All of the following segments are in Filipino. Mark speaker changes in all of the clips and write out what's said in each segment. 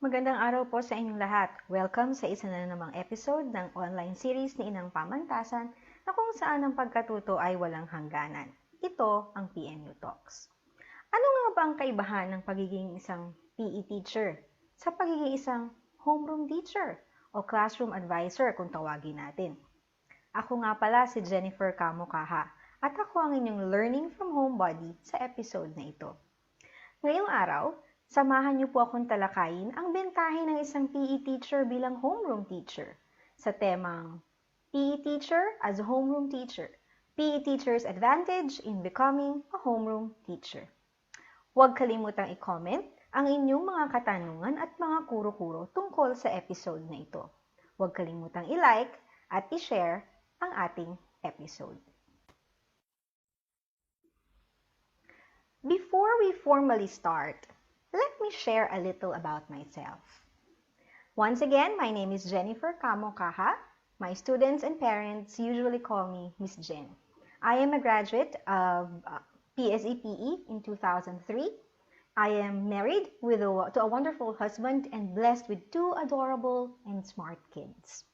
Speaker 1: Magandang araw po sa inyong lahat. Welcome sa isa na namang episode ng online series ni Inang Pamantasan na kung saan ang pagkatuto ay walang hangganan. Ito ang PNU Talks. Ano nga ba ang kaibahan ng pagiging isang PE teacher sa pagiging isang homeroom teacher o classroom advisor kung tawagin natin? Ako nga pala si Jennifer Camo Caja at ako ang inyong Learning from Home buddy sa episode na ito. Ngayong araw, samahan niyo po akong talakayin ang bentahe ng isang PE teacher bilang homeroom teacher sa temang PE teacher as a homeroom teacher, PE teacher's advantage in becoming a homeroom teacher. Huwag kalimutang i-comment ang inyong mga katanungan at mga kuro-kuro tungkol sa episode na ito. Huwag kalimutang i-like at i-share ang ating episode. Before we formally start, let me share a little about myself. Once again, my name is Jennifer Camo Caja. My students and parents usually call me Miss Jen. I am a graduate of PSEPE in 2003. I am married to a wonderful husband and blessed with two adorable and smart kids.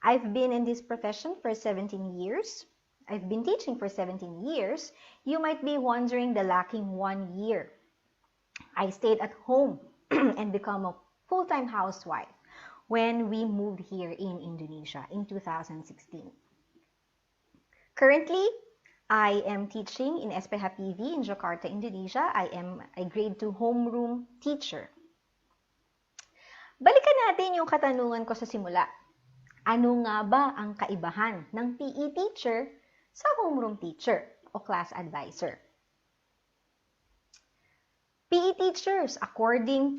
Speaker 1: I've been in this profession for 17 years. I've been teaching for 17 years. You might be wondering the lacking 1 year. I stayed at home and become a full-time housewife when we moved here in Indonesia in 2016. Currently, I am teaching in SPH PV in Jakarta, Indonesia. I am a grade 2 homeroom teacher. Balikan natin yung katanungan ko sa simula. Ano nga ba ang kaibahan ng PE teacher sa homeroom teacher o class advisor? PE teachers, according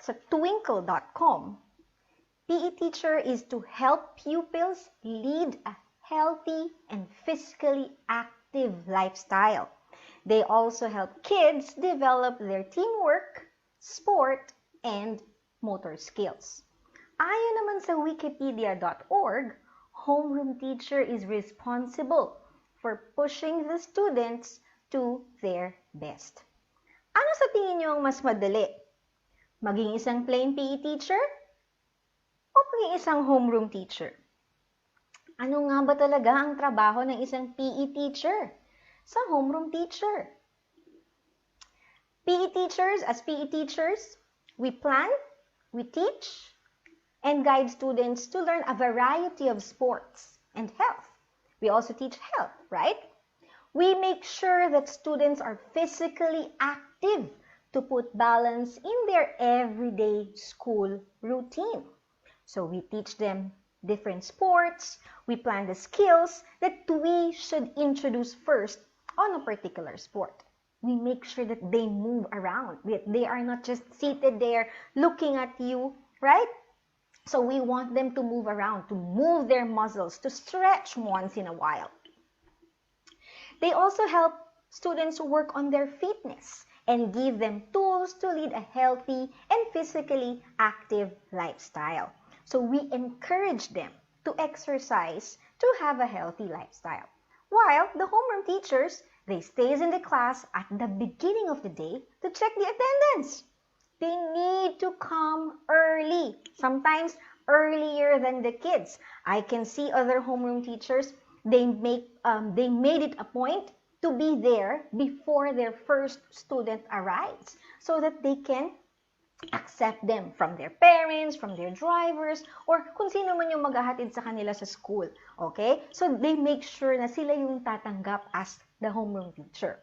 Speaker 1: sa twinkle.com, PE teacher is to help pupils lead a healthy and physically active lifestyle. They also help kids develop their teamwork, sport, and motor skills. Ayon naman sa wikipedia.org, homeroom teacher is responsible for pushing the students to their best. Ano sa tingin niyo ang mas madali? Maging isang plain PE teacher o maging isang homeroom teacher? Ano nga ba talaga ang trabaho ng isang PE teacher sa homeroom teacher? As PE teachers, we plan, we teach, and guide students to learn a variety of sports and health. We also teach health, right? We make sure that students are physically active to put balance in their everyday school routine. So we teach them different sports, we plan the skills that we should introduce first on a particular sport. We make sure that they move around, that they are not just seated there looking at you, right? So we want them to move around, to move their muscles, to stretch once in a while. They also help students work on their fitness and give them tools to lead a healthy and physically active lifestyle. So we encourage them to exercise to have a healthy lifestyle. While the homeroom teachers, they stays in the class at the beginning of the day to check the attendance. They need to come early, sometimes earlier than the kids. I can see other homeroom teachers, they made it a point to be there before their first student arrives so that they can accept them from their parents, from their drivers, or kung sino man yung maghahatid sa kanila sa school. Okay? So they make sure na sila yung tatanggap as the homeroom teacher.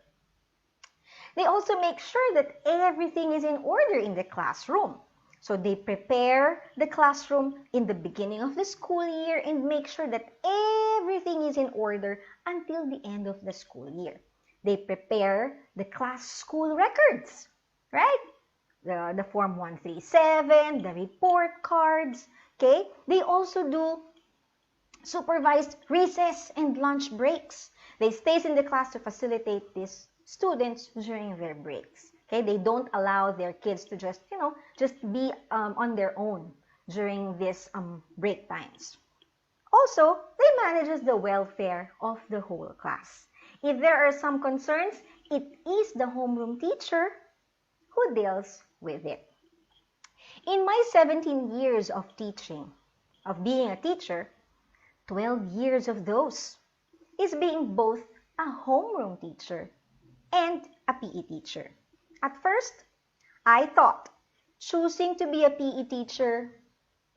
Speaker 1: They also make sure that everything is in order in the classroom. So they prepare the classroom in the beginning of the school year and make sure that everything is in order until the end of the school year. They prepare the class school records, right? The Form 137, the report cards, okay? They also do supervised recess and lunch breaks. They stays in the class to facilitate these students during their breaks. Okay, they don't allow their kids to just be on their own during these break times. Also, they manages the welfare of the whole class. If there are some concerns, it is the homeroom teacher who deals with it. In my 17 years of teaching, of being a teacher, 12 years of those is being both a homeroom teacher and a PE teacher. At first, I thought choosing to be a PE teacher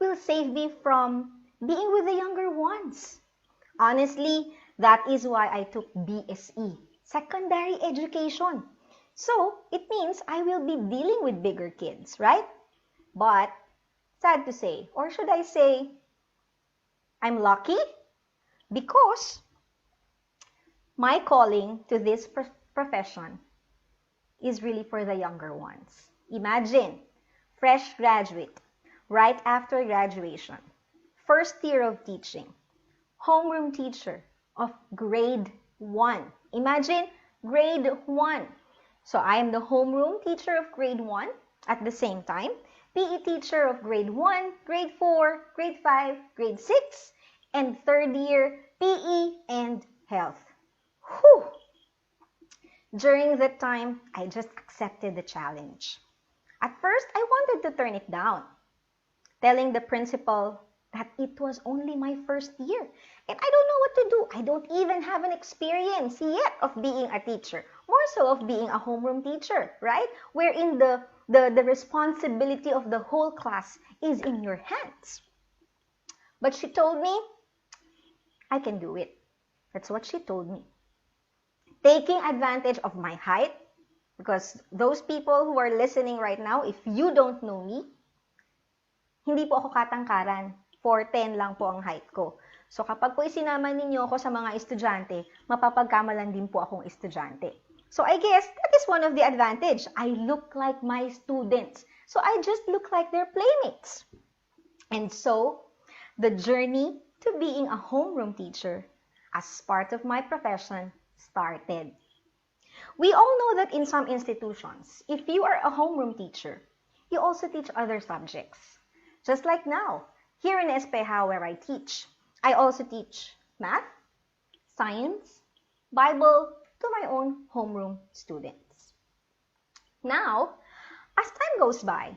Speaker 1: will save me from being with the younger ones. Honestly, that is why I took BSE, secondary education. So, it means I will be dealing with bigger kids, right? But, sad to say, or should I say, I'm lucky because my calling to this profession is really for the younger ones. Imagine, fresh graduate, right after graduation, first year of teaching, homeroom teacher of grade 1. Imagine, grade 1. So I am the homeroom teacher of grade 1 at the same time, PE teacher of grade 1, grade 4, grade 5, grade 6, and third year PE and health. Whew! During that time, I just accepted the challenge. At first, I wanted to turn it down, telling the principal that it was only my first year and I don't know what to do. I don't even have an experience yet of being a teacher, more so of being a homeroom teacher, right? Wherein the responsibility of the whole class is in your hands. But she told me, I can do it. That's what she told me. Taking advantage of my height, because those people who are listening right now, if you don't know me, hindi po ako katangkaran. 4'10" lang po ang height ko. So kapag po isinama ninyo ako sa mga estudyante, mapapagkamalan din po akong estudyante. So I guess that is one of the advantage. I look like my students. So I just look like their playmates. And so, the journey to being a homeroom teacher as part of my profession started. We all know that in some institutions, if you are a homeroom teacher, you also teach other subjects. Just like now, here in Espeja where I teach, I also teach math, science, Bible to my own homeroom students. Now, as time goes by,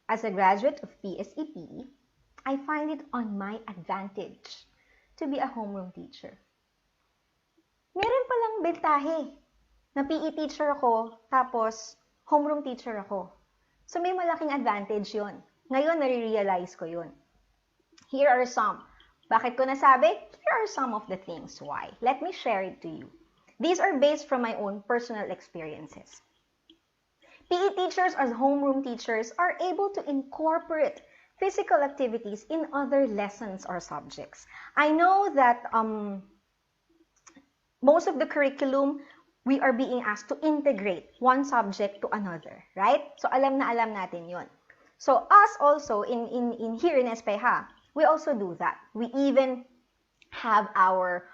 Speaker 1: as a graduate of PSEPE, I find it on my advantage to be a homeroom teacher. Meron palang bentahe na PE teacher ako, tapos homeroom teacher ako. So may malaking advantage yon. Ngayon, nare-realize ko yun. Here are some. Bakit ko nasabi? Here are some of the things why. Let me share it to you. These are based from my own personal experiences. PE teachers as homeroom teachers are able to incorporate physical activities in other lessons or subjects. I know that most of the curriculum, we are being asked to integrate one subject to another, right? So alam natin yun. So us also, in here in Espeja, we also do that. We even have our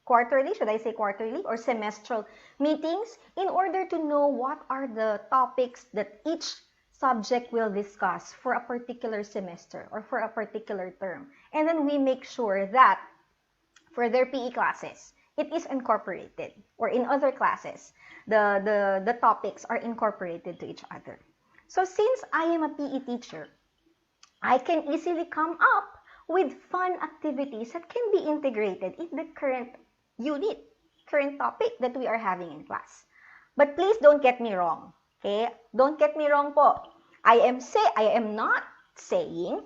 Speaker 1: quarterly, should I say quarterly, or semestral meetings in order to know what are the topics that each subject will discuss for a particular semester or for a particular term. And then we make sure that for their PE classes, it is incorporated, or in other classes, the topics are incorporated to each other. So since I am a PE teacher, I can easily come up with fun activities that can be integrated in the current unit, current topic that we are having in class. But please don't get me wrong, okay? Don't get me wrong po. I am not saying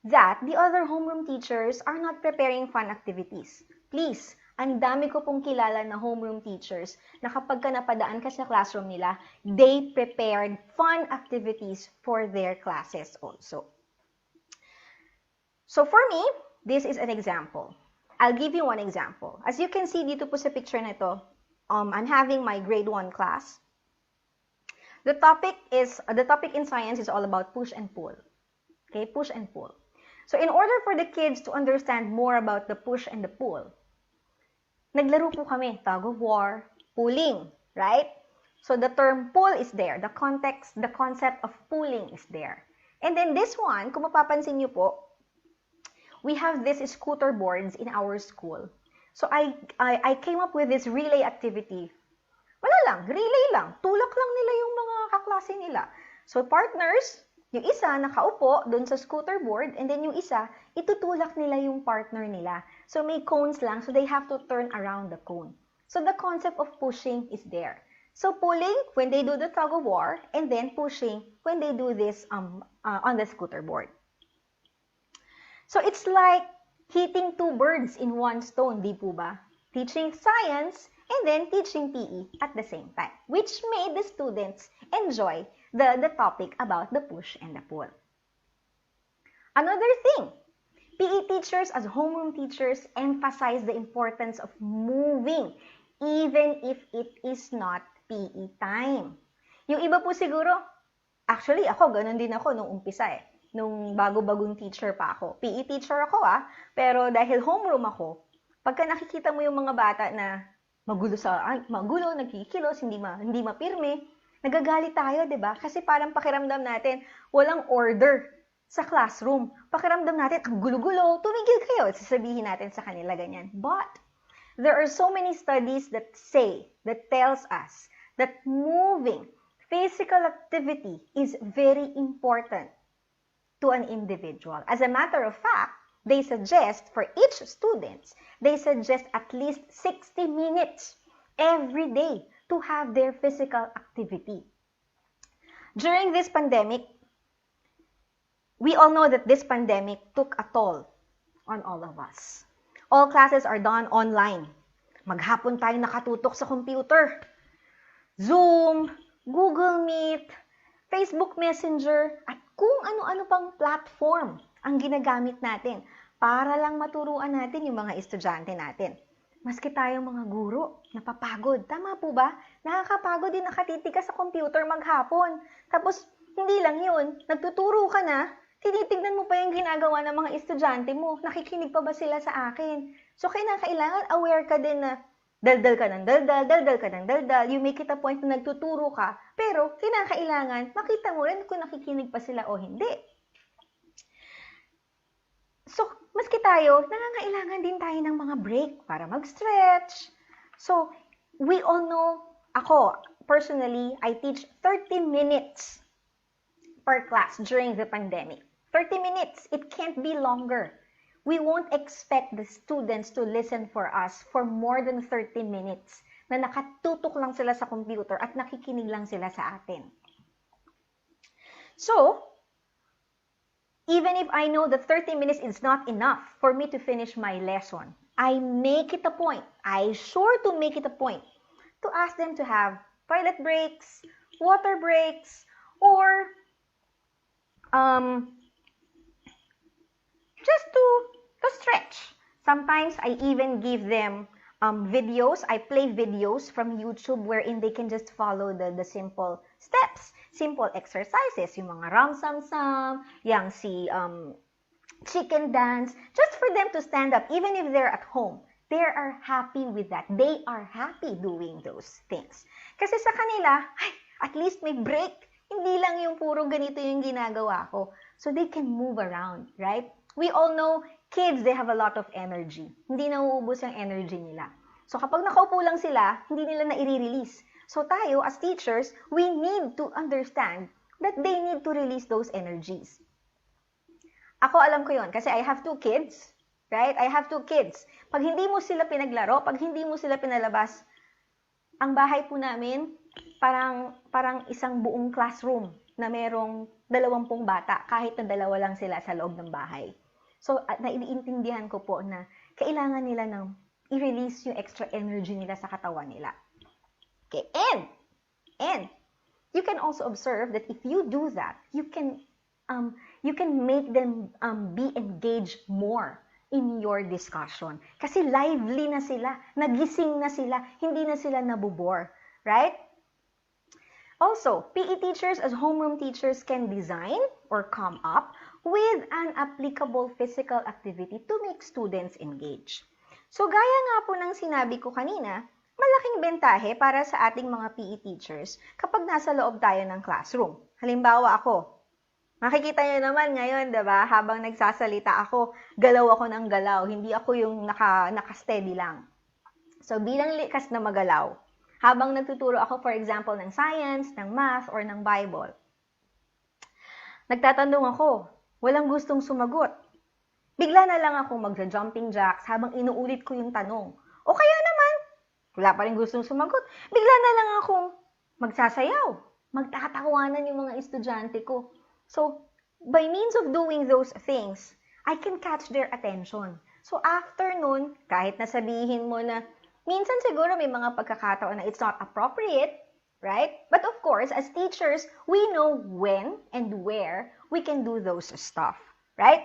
Speaker 1: that the other homeroom teachers are not preparing fun activities. Please, ang dami ko pong kilala na homeroom teachers na kapag ka napadaan ka sa classroom nila, they prepared fun activities for their classes also. So for me, this is an example. I'll give you one example. As you can see dito po sa picture na ito, I'm having my grade 1 class. The topic in science is all about push and pull. Okay, push and pull. So in order for the kids to understand more about the push and the pull, naglaro po kami, tug of war, pulling, right? So the term pull is there. The concept of pulling is there. And then this one, kung mapapansin niyo po, we have these scooter boards in our school. So I came up with this relay activity. Wala lang, lang, relay lang, tulak lang nila yung mga kaklase nila. So partners, yung isa nakaupo doon sa scooter board, and then yung isa, itutulak nila yung partner nila. So may cones lang, so they have to turn around the cone. So the concept of pushing is there. So pulling when they do the tug of war, and then pushing when they do this on the scooter board. So it's like hitting two birds in one stone, di po ba? Teaching science and then teaching PE at the same time, which made the students enjoy the topic about the push and the pull. Another thing, PE teachers as homeroom teachers emphasize the importance of moving even if it is not PE time. Yung iba po siguro, actually ako, ganun din ako nung umpisa nung bago-bagong teacher pa ako. PE teacher ako pero dahil homeroom ako, pagka nakikita mo yung mga bata na magulo, nagkikilos, hindi mapirme, nagagalit tayo, 'di ba? Kasi parang pakiramdam natin walang order sa classroom. Pakiramdam natin ang gulo-gulo, tumigil kayo, sasabihin natin sa kanila ganyan. But there are so many studies that tells us that moving, physical activity is very important to an individual. As a matter of fact, they suggest for each student, at least 60 minutes every day to have their physical activity. During this pandemic, we all know that this pandemic took a toll on all of us. All classes are done online. Maghapon tayo nakatutok sa computer. Zoom, Google Meet, Facebook Messenger, at kung ano-ano pang platform ang ginagamit natin para lang maturuan natin yung mga estudyante natin. Maski tayong mga guro, napapagod. Tama po ba? Nakakapagod din nakatitika sa computer maghapon. Tapos, hindi lang yun. Nagtuturo ka na, tinitignan mo pa yung ginagawa ng mga estudyante mo. Nakikinig pa ba sila sa akin? So, kailangan aware ka din na daldal ka ng daldal. You make it a point na nagtuturo ka, pero kailangan makita mo rin kung nakikinig pa sila o hindi. So, maski tayo, nangangailangan din tayo ng mga break para mag-stretch. So, we all know, ako, personally, I teach 30 minutes per class during the pandemic. 30 minutes. It can't be longer. We won't expect the students to listen for us for more than 30 minutes na nakatutok lang sila sa computer at nakikinig lang sila sa atin. So, even if I know that 30 minutes is not enough for me to finish my lesson, I make it a point, I sure to make it a point to ask them to have toilet breaks, water breaks, or just to stretch. Sometimes I even give them videos. I play videos from YouTube wherein they can just follow the simple steps, simple exercises, yung mga ram-sam-sam, yang si chicken dance, just for them to stand up, even if they're at home. They are happy with that. They are happy doing those things. Kasi sa kanila, at least may break. Hindi lang yung puro ganito yung ginagawa ko. So they can move around, right? We all know, kids, they have a lot of energy. Hindi nauubos yung energy nila. So kapag nakaupo lang sila, hindi nila na i-release. So tayo, as teachers, we need to understand that they need to release those energies. Ako, alam ko yon kasi I have 2 kids, right? I have 2 kids. Pag hindi mo sila pinaglaro, pag hindi mo sila pinalabas, ang bahay po namin, parang isang buong classroom na merong 20 bata, kahit na 2 lang sila sa loob ng bahay. So, naiintindihan ko po na kailangan nila ng i-release yung extra energy nila sa katawan nila. Okay, and you can also observe that if you do that, you can make them be engaged more in your discussion. Kasi lively na sila, nagising na sila, hindi na sila nabubore, right? Also, PE teachers as homeroom teachers can design or come up with an applicable physical activity to make students engage. So, gaya nga po ng sinabi ko kanina, malaking bentahe para sa ating mga PE teachers kapag nasa loob tayo ng classroom. Halimbawa ako, makikita nyo naman ngayon, diba, habang nagsasalita ako, galaw ako ng galaw, hindi ako yung naka-steady lang. So, bilang likas na magalaw, Habang nagtuturo ako, for example, ng science, ng math, or ng Bible, nagtatanong ako, walang gustong sumagot. Bigla na lang akong magja-jumping jacks habang inuulit ko yung tanong. O kaya naman, wala pa rin gustong sumagot. Bigla na lang akong magsasayaw. Magtatawanan yung mga estudyante ko. So, by means of doing those things, I can catch their attention. So, after nun, kahit nasabihin mo na, minsan siguro may mga pagkakataon na it's not appropriate, right? But of course, as teachers, we know when and where we can do those stuff, right?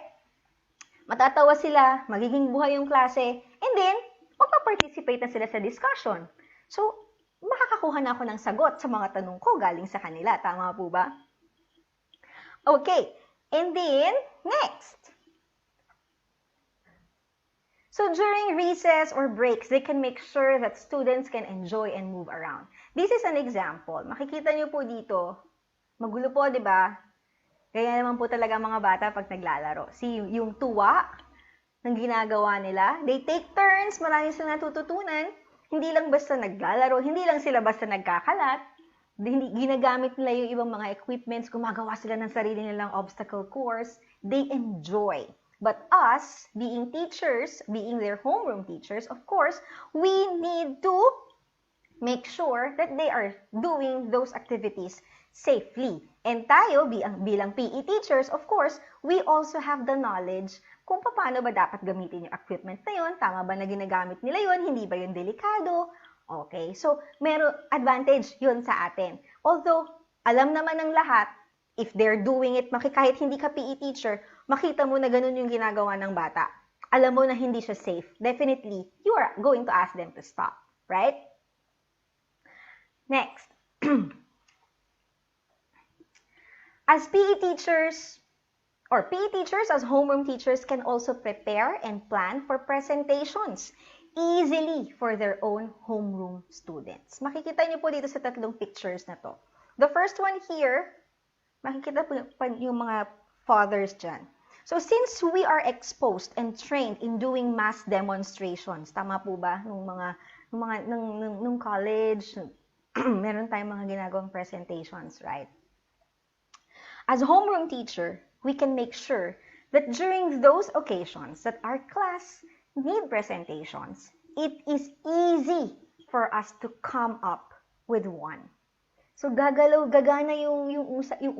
Speaker 1: Matatawa sila, magiging buhay yung klase, and then, magpa-participate na sila sa discussion. So, makakakuha na ako ng sagot sa mga tanong ko galing sa kanila. Tama po ba? Okay. And then, next. So, during recess or breaks, they can make sure that students can enjoy and move around. This is an example. Makikita niyo po dito, magulo po, di ba? Kaya naman po talaga mga bata pag naglalaro. See, yung tuwa ng ginagawa nila, they take turns, marami silang natututunan. Hindi lang basta naglalaro, hindi lang sila basta nagkakalat. Ginagamit nila yung ibang mga equipments, gumagawa sila ng sarili nilang obstacle course. They enjoy. But us, being teachers, being their homeroom teachers, of course, we need to make sure that they are doing those activities safely. And tayo, bilang PE teachers, of course, we also have the knowledge kung paano ba dapat gamitin yung equipment na yun, tama ba na ginagamit nila yun, hindi ba yun delikado. Okay, so meron advantage yun sa atin. Although, alam naman ng lahat, if they're doing it, kahit hindi ka PE teacher, makita mo na ganun yung ginagawa ng bata. Alam mo na hindi siya safe. Definitely, you are going to ask them to stop, right? Next. As PE teachers, or PE teachers as homeroom teachers can also prepare and plan for presentations easily for their own homeroom students. Makikita niyo po dito sa tatlong pictures na to. The first one here, makikita po yung mga fathers dyan. So, since we are exposed and trained in doing mass demonstrations, tama po ba? Nung college, meron tayong mga ginagawang presentations, right? As a homeroom teacher, we can make sure that during those occasions that our class need presentations, it is easy for us to come up with one. So, gagana yung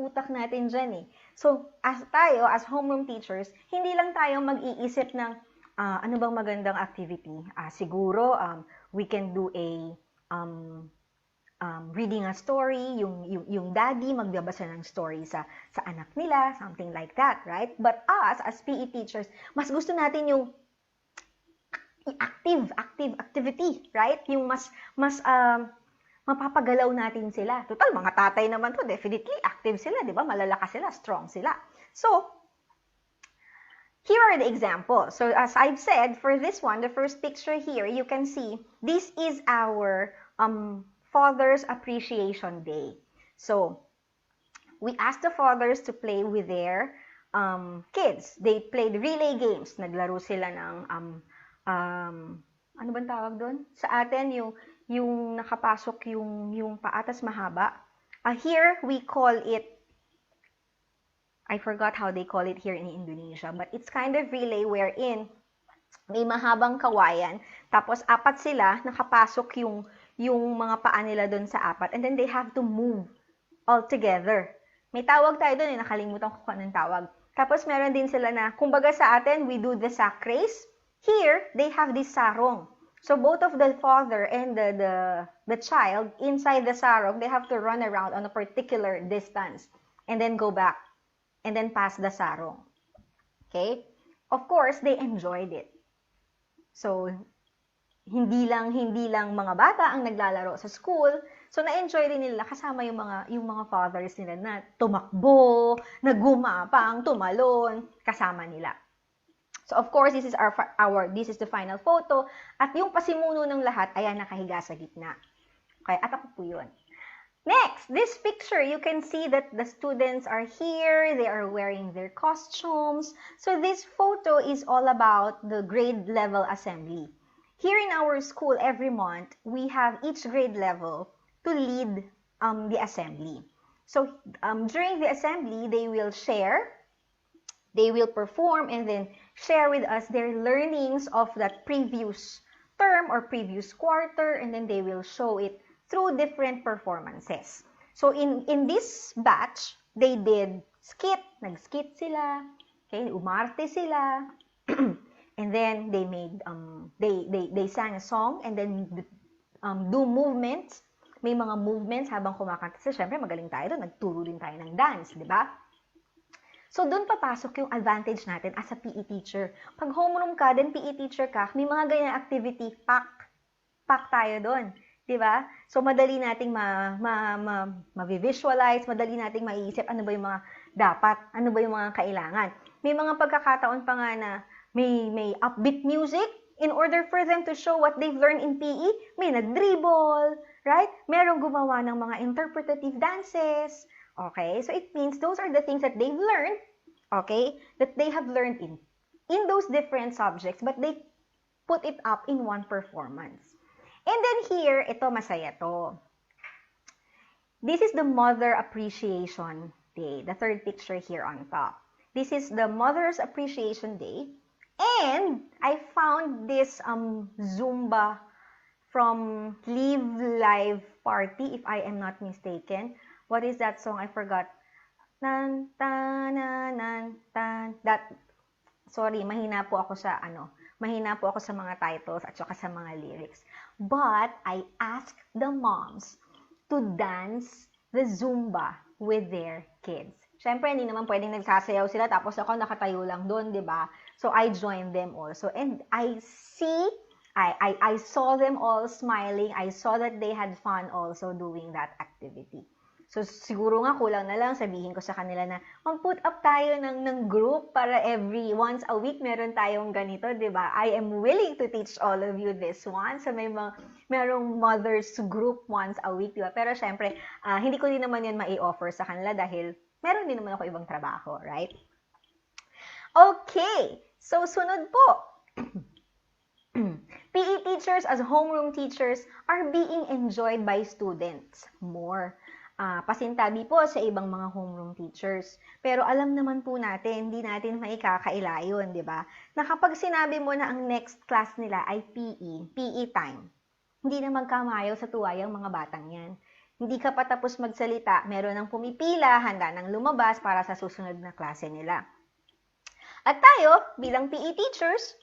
Speaker 1: utak natin dyan eh. So, as homeroom teachers, hindi lang tayo mag-iisip ng ano bang magandang activity. Siguro, we can do a reading a story, yung daddy magbabasa ng story sa anak nila, something like that, right? But us, as PE teachers, mas gusto natin yung activity, right? Yung mas mapapagalaw natin sila. Total, mga tatay naman to, definitely active sila, di ba? Malalakas sila, strong sila. So, here are the examples. So, as I've said, for this one, the first picture here, you can see, this is our Father's Appreciation Day. So, we asked the fathers to play with their kids. They played relay games. Naglaro sila ng, ano bang tawag doon? Sa atin, yung nakapasok yung paatas mahaba. Here, we call it, I forgot how they call it here in Indonesia, but it's kind of relay wherein may mahabang kawayan, tapos apat sila, nakapasok yung mga paa nila doon sa apat, and then they have to move all together. May tawag tayo doon, nakalimutan ko kung anong tawag. Tapos meron din sila na, kumbaga sa atin, we do the sack race. Here, they have this sarong. So both of the father and the child inside the sarong, they have to run around on a particular distance and then go back and then pass the sarong. Okay? Of course, they enjoyed it. So hindi lang mga bata ang naglalaro sa school. So na-enjoy din nila kasama yung mga fathers nila na tumakbo, nagumapang, tumalon, kasama nila. So of course, this is this is the final photo. At yung pasimuno ng lahat, ayan, nakahiga sa gitna. Okay, at ako po yun. Next, this picture, you can see that the students are here. They are wearing their costumes. So this photo is all about the grade level assembly. here in our school, every month, we have each grade level to lead the assembly. So during the assembly, they will share, they will perform, and then share with us their learnings of that previous term or previous quarter, and then they will show it through different performances. So in this batch, they did skit, nag-skit sila, okay, umarte sila, and then they made they sang a song, and then do movements. May mga movements habang kumakanta sila. Syempre, magaling tayo doon. Nagturo din tayo ng dance, di ba? So, doon papasok yung advantage natin as a PE teacher. Pag homeroom ka, then PE teacher ka, may mga ganyan activity, pack tayo doon. Di ba? So, madali nating ma-visualize, madali nating maiisip ano ba yung mga dapat, ano ba yung mga kailangan. May mga pagkakataon pa nga na may upbeat music in order for them to show what they've learned in PE. May nag-dribble, right? Merong gumawa ng mga interpretative dances. Okay? So, it means those are the things that they've learned, okay, that they have learned in those different subjects, but they put it up in one performance. And then here, ito masaya to. This is the Mother Appreciation Day, the third picture here on top. This is the Mother's Appreciation Day. And I found this Zumba from Live Live Party, if I am not mistaken. What is that song? I forgot. Nan, tan, nan, tan. That, sorry, mahina po ako sa mga titles at saka sa mga lyrics. But I asked the moms to dance the Zumba with their kids. Siyempre, hindi naman pwedeng nagsasayaw sila tapos ako nakatayo lang doon, di ba? So, I joined them also. And I saw them all smiling. I saw that they had fun also doing that activity. So, siguro nga kulang na lang sabihin ko sa kanila na mag-put up tayo ng group para once a week meron tayong ganito, di ba? I am willing to teach all of you this one. So, merong mothers group once a week, di ba? Pero syempre, hindi ko din naman yun mai-offer sa kanila dahil meron din naman ako ibang trabaho, right? Okay, so sunod po. PE teachers as homeroom teachers are being enjoyed by students more. Pasintabi po sa ibang mga homeroom teachers. Pero alam naman po natin, hindi natin maikakaila yun, di ba? Na kapag sinabi mo na ang next class nila ay PE time, hindi na magkamayaw sa tuwa yung mga batang yan. Hindi ka pa tapos magsalita, meron ng pumipila, handa ng lumabas para sa susunod na klase nila. At tayo, bilang PE teachers,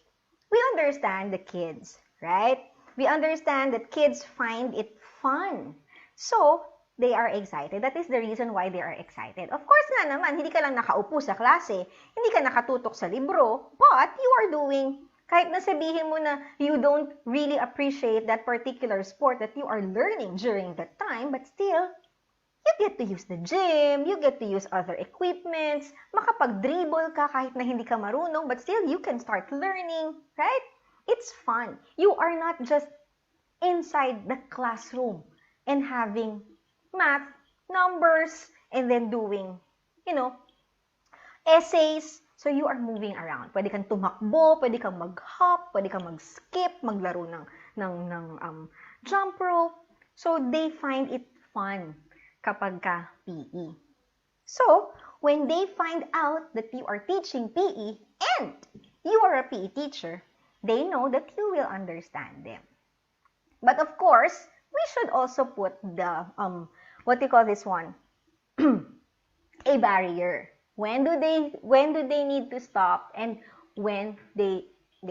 Speaker 1: we understand the kids, right? We understand that kids find it fun. So, they are excited. That is the reason why they are excited. Of course nga naman, hindi ka lang nakaupo sa klase, hindi ka nakatutok sa libro, but you are doing, kahit na sabihin mo na you don't really appreciate that particular sport that you are learning during that time, but still, you get to use the gym, you get to use other equipments, makapag-dribble ka kahit na hindi ka marunong, but still, you can start learning, right? It's fun. You are not just inside the classroom and having math, numbers, and then doing, essays. So, you are moving around. Pwede kang tumakbo, pwede kang mag-hop, pwede kang mag-skip, maglaro ng jump rope. So, they find it fun kapag ka PE. So, when they find out that you are teaching PE and you are a PE teacher, they know that you will understand them. But of course, we should also put the what do you call this one? A barrier. When do they need to stop and when they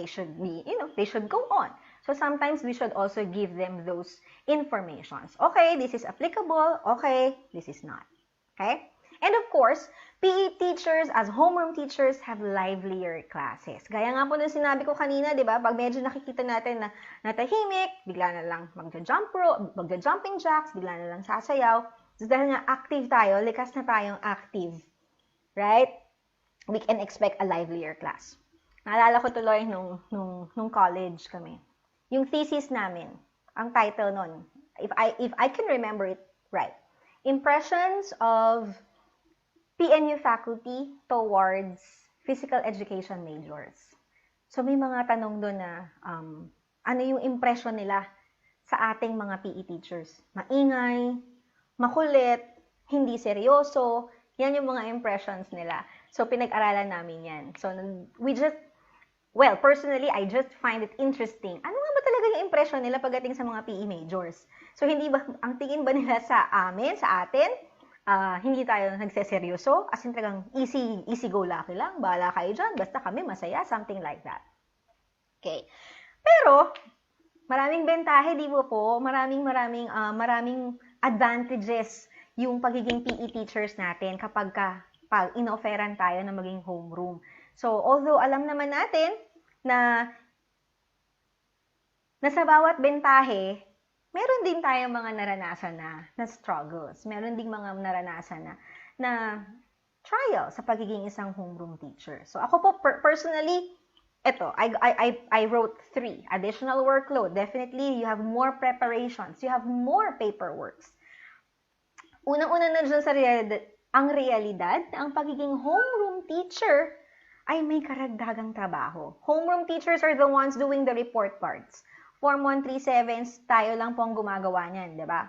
Speaker 1: should be, they should go on. So sometimes we should also give them those informations. Okay, this is applicable. Okay, this is not. Okay? And of course, PE teachers as homeroom teachers have livelier classes. Gaya nga po nung sinabi ko kanina, di ba? Pag medyo nakikita natin na natahimik, bigla na lang magja-jumping jacks, bigla na lang sasayaw. So dahil nga active tayo, likas na tayong active. Right? We can expect a livelier class. Naalala ko tuloy nung college kami. Yung thesis namin, ang title nun, if I can remember it right, Impressions of PNU faculty towards physical education majors. So may mga tanong doon na ano yung impression nila sa ating mga PE teachers. Maingay, makulit, hindi seryoso, yan yung mga impressions nila. So, pinag-aralan namin yan. So, personally, I just find it interesting. Ano nga ba talaga yung impression nila pagdating sa mga PE majors? So, ang tingin ba nila sa amin, sa atin, hindi tayo nagseseryoso? As in, talagang easy go lucky lang, bahala kayo dyan, basta kami masaya, something like that. Okay. Pero, maraming bentahe, di ba po? Maraming advantages yung pagiging PE teachers natin kapag in-offeran tayo na maging homeroom. So, although alam naman natin na sa bawat bentahe, meron din tayong mga naranasan na struggles. Meron din mga naranasan na trial sa pagiging isang homeroom teacher. So, ako po personally, I wrote 3. Additional workload. Definitely, you have more preparations. You have more paperworks. Unang-una na dyan sa realidad, ang pagiging homeroom teacher ay may karagdagang trabaho. Homeroom teachers are the ones doing the report cards. Form 137s, tayo lang po ang gumagawa niyan, di ba?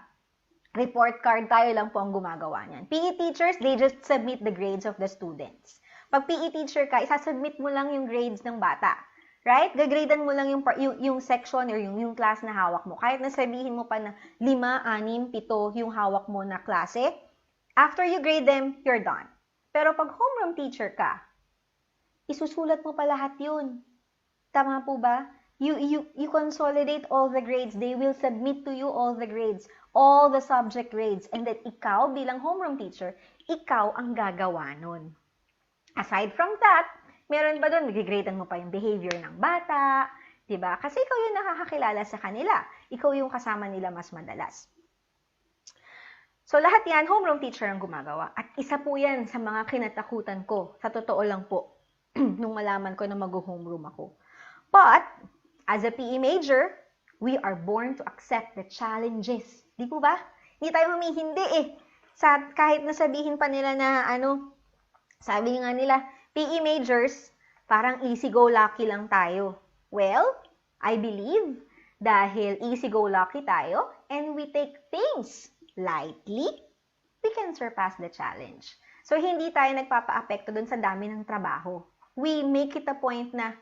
Speaker 1: Report card, tayo lang po ang gumagawa niyan. PE teachers, they just submit the grades of the students. Pag PE teacher ka, isasubmit mo lang yung grades ng bata. Right? Gagradean mo lang yung section or yung class na hawak mo. Kahit nasabihin mo pa na 5, 6, 7 yung hawak mo na klase, after you grade them, you're done. Pero pag homeroom teacher ka, isusulat mo pa lahat yun. Tama po ba? You consolidate all the grades. They will submit to you all the grades, all the subject grades, and then ikaw bilang homeroom teacher, ikaw ang gagawa nun. Aside from that, meron ba doon, mag-gradean mo pa yung behavior ng bata, diba? Kasi ikaw yung nakakakilala sa kanila. Ikaw yung kasama nila mas madalas. So, lahat yan, homeroom teacher ang gumagawa. At isa po yan sa mga kinatakutan ko. Sa totoo lang po, nung malaman ko na mag-homeroom ako. But, as a PE major, we are born to accept the challenges. Di po ba? Hindi tayo humihindi eh. Kahit nasabihin pa nila na sabi nga nila, PE majors, parang easy-go-lucky lang tayo. Well, I believe, dahil easy-go-lucky tayo, and we take things lightly, we can surpass the challenge. So, hindi tayo nagpapa-apekto dun sa dami ng trabaho. We make it a point na,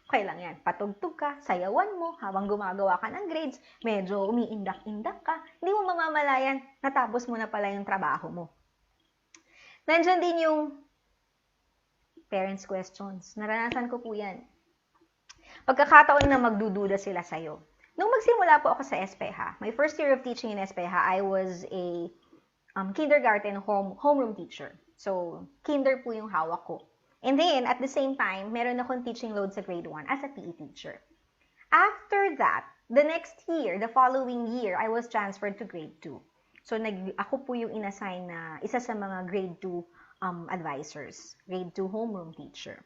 Speaker 1: okay lang yan, patugtog ka, sayawan mo, habang gumagawa ka ng grades, medyo umiindak-indak ka, hindi mo mamamalayan, natapos mo na pala yung trabaho mo. Nandyan din yung parents' questions. Naranasan ko po yan. Pagkakataon na magdududa sila sa'yo. Nung magsimula po ako sa SPH, my first year of teaching in SPH, I was a kindergarten homeroom teacher. So, kinder po yung hawak ko. And then, at the same time, meron akong teaching load sa grade 1 as a PE teacher. After that, the next year, the following year, I was transferred to grade 2. So, ako po yung inassign na isa sa mga grade 2 advisors, grade 2 homeroom teacher.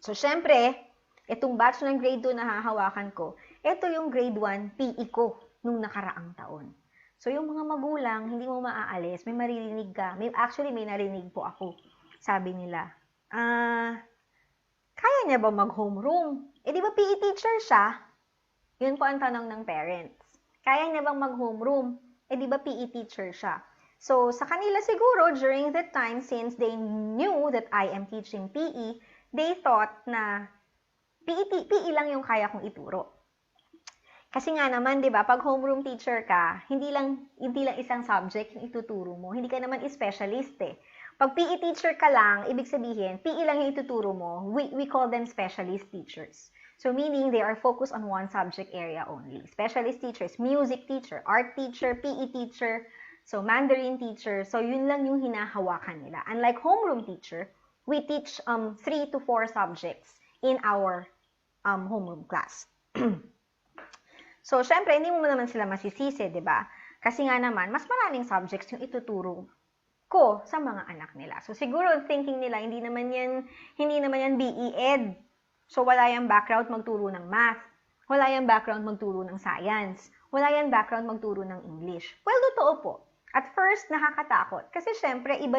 Speaker 1: So, syempre, itong batch ng grade 2 na hahawakan ko, ito yung grade 1 PE ko nung nakaraang taon. So, yung mga magulang, hindi mo maaalis, may maririnig ka. Actually, may narinig po ako. Sabi nila, kaya niya ba mag-homeroom? Di ba PE teacher siya? Yun po ang tanong ng parents. Kaya niya bang mag-homeroom? Di ba PE teacher siya? So, sa kanila siguro, during that time, since they knew that I am teaching PE, they thought na PE lang yung kaya kong ituro. Kasi nga naman, di ba, pag homeroom teacher ka, hindi lang isang subject yung ituturo mo. Hindi ka naman specialist eh. Pag PE teacher ka lang, ibig sabihin, PE lang yung ituturo mo. We call them specialist teachers. So, meaning they are focused on one subject area only. Specialist teachers, music teacher, art teacher, PE teacher, so Mandarin teacher. So, yun lang yung hinahawakan nila. Unlike homeroom teacher, we teach 3 to 4 subjects in our homeroom class. So, syempre, hindi mo naman sila masisisi, di ba? Kasi nga naman, mas maraming subjects yung ituturo ko sa mga anak nila. So, siguro, thinking nila, hindi naman yan BE Ed. So, wala yung background magturo ng math. Wala yung background magturo ng science. Wala yung background magturo ng English. Well, totoo po. At first, nakakatakot. Kasi syempre, iba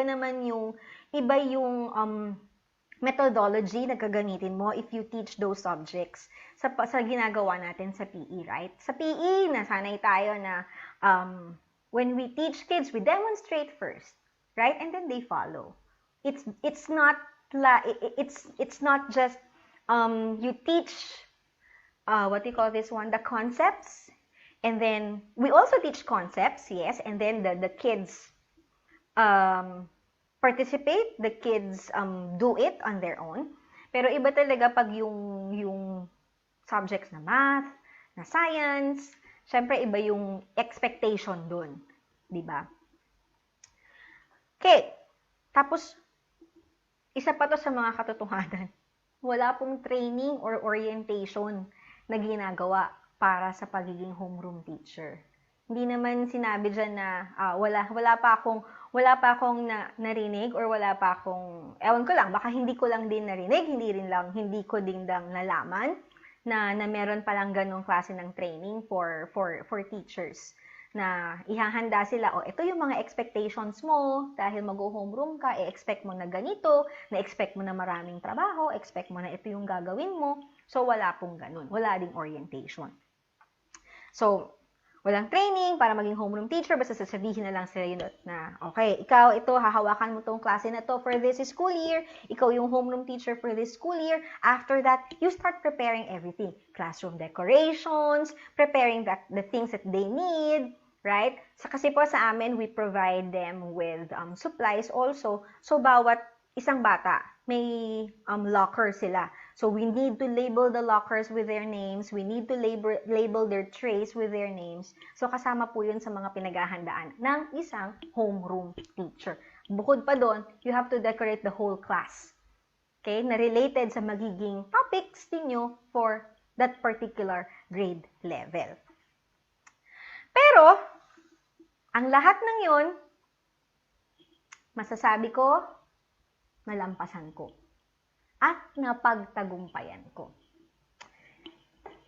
Speaker 1: methodology na gagamitin mo if you teach those subjects sa ginagawa natin sa PE, right? Sa PE, nasanay tayo na when we teach kids, we demonstrate first, right? And then they follow. It's not just you teach what do you call this one? The concepts, and then we also teach concepts, yes, and then the kids participate, the kids do it on their own. Pero iba talaga pag yung subjects na math, na science, syempre iba yung expectation dun, di ba? Okay, tapos isa pa to sa mga katotohanan. Wala pong training or orientation na ginagawa para sa pagiging homeroom teacher. Hindi naman sinabi dyan na wala pa akong narinig or wala pa akong, ewan ko lang, baka hindi ko lang din narinig, hindi ko din nalaman na meron palang ganong klase ng training for teachers na ihahanda sila, ito yung mga expectations mo dahil mag-homeroom ka, expect mo na ganito, na-expect mo na maraming trabaho, expect mo na ito yung gagawin mo. So, wala pong ganun. Wala ding orientation. So, walang training para maging homeroom teacher, basta sasabihin na lang sila yun na, okay, ikaw, ito, hahawakan mo tong klase na to for this school year, ikaw yung homeroom teacher for this school year. After that, you start preparing everything. Classroom decorations, preparing the things that they need, right? Kasi po sa amin, we provide them with supplies also. So, bawat isang bata, may locker sila. So, we need to label the lockers with their names. We need to label their trays with their names. So, kasama po yun sa mga pinaghahandaan ng isang homeroom teacher. Bukod pa doon, you have to decorate the whole class. Okay? Na related sa magiging topics ninyo for that particular grade level. Pero, ang lahat ng yun, masasabi ko, nalampasan ko. At napagtagumpayan ko.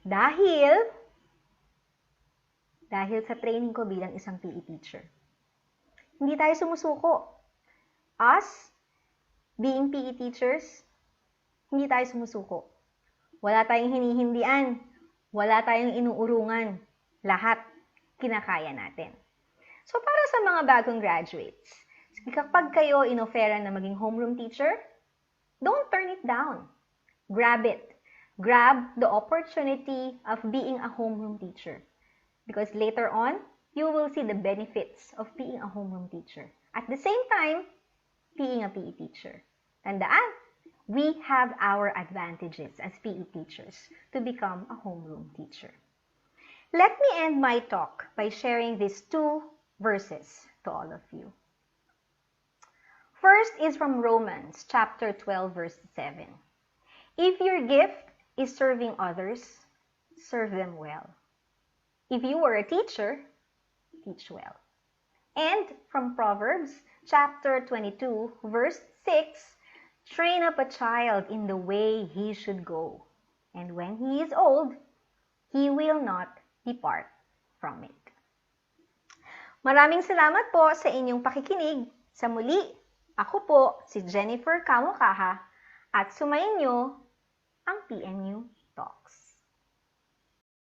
Speaker 1: Dahil sa training ko bilang isang PE teacher. Hindi tayo sumusuko. Us, being PE teachers, hindi tayo sumusuko. Wala tayong hinihindian. Wala tayong inuurungan. Lahat kinakaya natin. So, para sa mga bagong graduates, kapag kayo inoferan na maging homeroom teacher, don't turn it down. Grab it. Grab the opportunity of being a homeroom teacher. Because later on, you will see the benefits of being a homeroom teacher. At the same time, being a PE teacher. Tandaan, we have our advantages as PE teachers to become a homeroom teacher. Let me end my talk by sharing these two verses to all of you. First is from Romans chapter 12, verse 7. If your gift is serving others, serve them well. If you are a teacher, teach well. And from Proverbs chapter 22, verse 6, train up a child in the way he should go, and when he is old, he will not depart from it. Maraming salamat po sa inyong pakikinig. Sa muli, ako po si Jennifer Camo Caja at sumayin niyo ang PNU